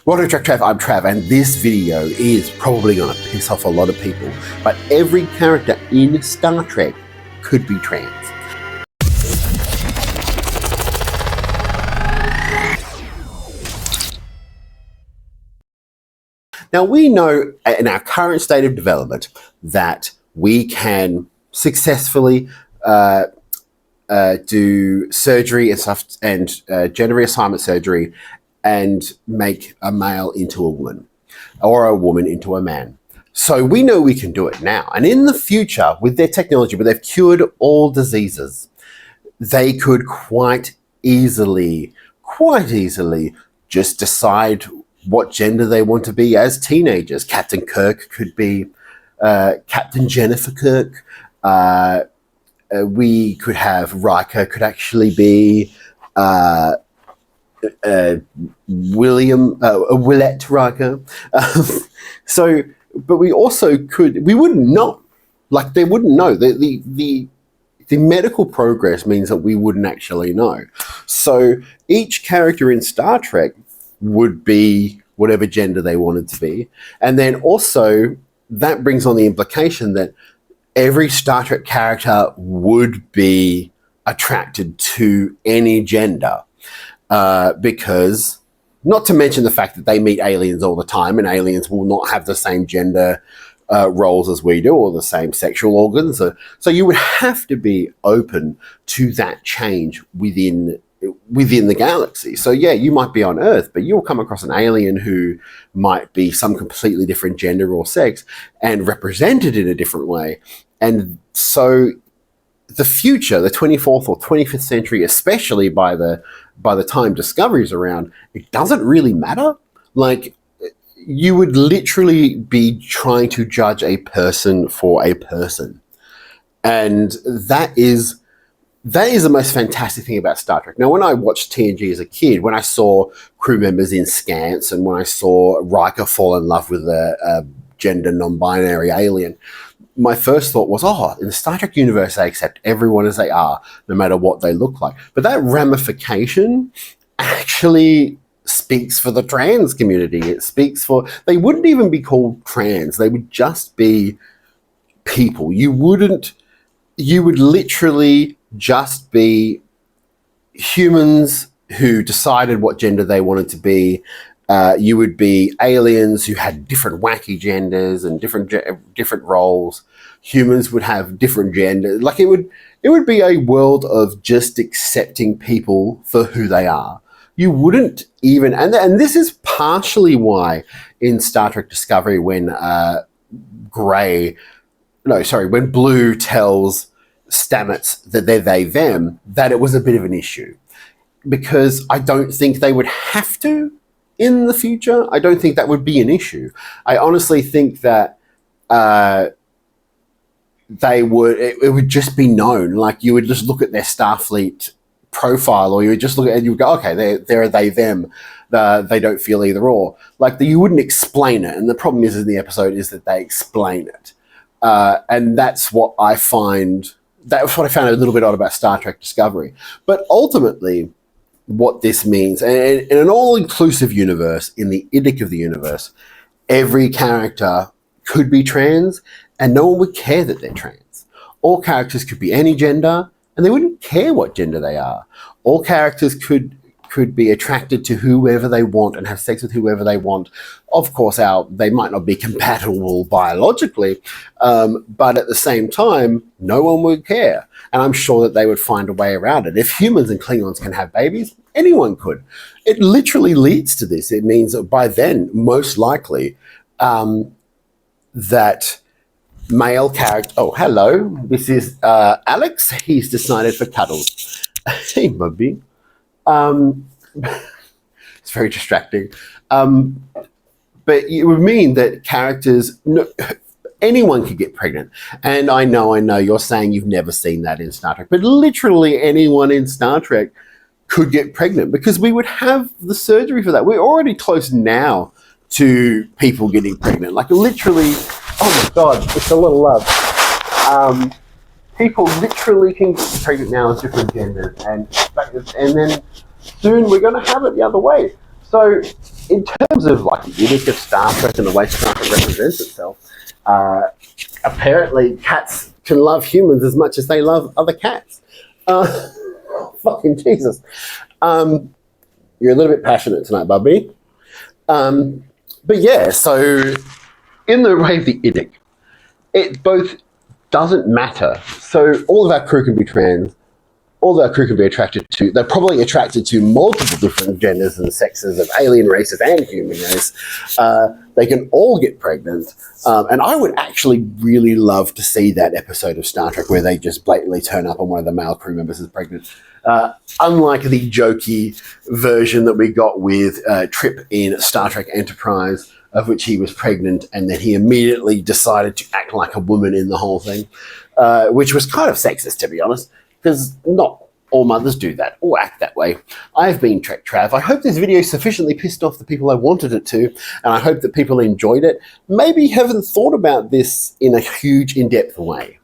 Welcome to Trav, I'm Trav, and this video is probably going to piss off a lot of people, but every character in Star Trek could be trans. Now, we know in our current state of development that we can successfully do surgery and stuff, and gender reassignment surgery, and make a male into a woman or a woman into a man. So we know we can do it now. And in the future, with their technology, where they've cured all diseases, they could quite easily just decide what gender they want to be as teenagers. Captain Kirk could be Captain Jennifer Kirk. We could have Riker could actually be Willette Riker. But we also could, we wouldn't know, like they wouldn't know. The medical progress means that we wouldn't actually know. So each character in Star Trek would be whatever gender they wanted to be. And then also that brings on the implication that every Star Trek character would be attracted to any gender. Because, not to mention the fact that they meet aliens all the time, and aliens will not have the same gender roles as we do, or the same sexual organs. So you would have to be open to that change within the galaxy. So yeah, you might be on Earth, but you'll come across an alien who might be some completely different gender or sex and represented in a different way. And so the future, the 24th or 25th century, especially by the time Discovery's around, it doesn't really matter. Like, you would literally be trying to judge a person for a person. And that is the most fantastic thing about Star Trek. Now, when I watched TNG as a kid, when I saw crew members in scants, and when I saw Riker fall in love with a gender non-binary alien, my first thought was, oh, in the Star Trek universe, they accept everyone as they are, no matter what they look like. But that ramification actually speaks for the trans community. It speaks for, they wouldn't even be called trans. They would just be people. You would literally just be humans who decided what gender they wanted to be. You would be aliens who had different wacky genders and different roles. Humans would have different genders. Like, it would be a world of just accepting people for who they are. You wouldn't even, and this is partially why in Star Trek Discovery, when when Blue tells Stamets that they're they, them, that it was a bit of an issue. Because I don't think they would have to in the future. I don't think that would be an issue. I honestly think that it would just be known. Like, you would just look at their Starfleet profile, or you would just look at it and you would go, okay, they're they, them. They don't feel either or. Like, you wouldn't explain it. And the problem is in the episode is that they explain it. And that's what I found a little bit odd about Star Trek Discovery. But ultimately, what this means, and in an all-inclusive universe, in the idic of the universe, every character could be trans, and no one would care that they're trans. All characters could be any gender, and they wouldn't care what gender they are. All characters could be attracted to whoever they want and have sex with whoever they want. Of course, they might not be compatible biologically, but at the same time, no one would care. And I'm sure that they would find a way around it. If humans and Klingons can have babies, anyone could. It literally leads to this. It means that by then, most likely, that male character... Oh, hello. This is Alex. He's decided for cuddles. Hey, Bubby. It's very distracting. But it would mean that characters... anyone could get pregnant. And I know you're saying you've never seen that in Star Trek, but literally anyone in Star Trek could get pregnant, because we would have the surgery for that. We're already close now to people getting pregnant. Like, literally, oh my God, it's a little love. People literally can get pregnant now as different genders, and then soon we're going to have it the other way. So in terms of like the unique of Star Trek and the way Star Trek represents itself, apparently cats can love humans as much as they love other cats. Fucking Jesus. You're a little bit passionate tonight, Bubby. But yeah, so in the way of the IDIC, it both doesn't matter. So all of our crew can be trans, all of our crew can be attracted to, they're probably attracted to multiple different genders and sexes of alien races and human race. They can all get pregnant. And I would actually really love to see that episode of Star Trek where they just blatantly turn up and one of the male crew members is pregnant. Unlike the jokey version that we got with Trip in Star Trek Enterprise, of which he was pregnant and then he immediately decided to act like a woman in the whole thing, which was kind of sexist, to be honest, because not all mothers do that or act that way. I've been Trek Trav. I hope this video sufficiently pissed off the people I wanted it to, and I hope that people enjoyed it. Maybe haven't thought about this in a huge, in-depth way.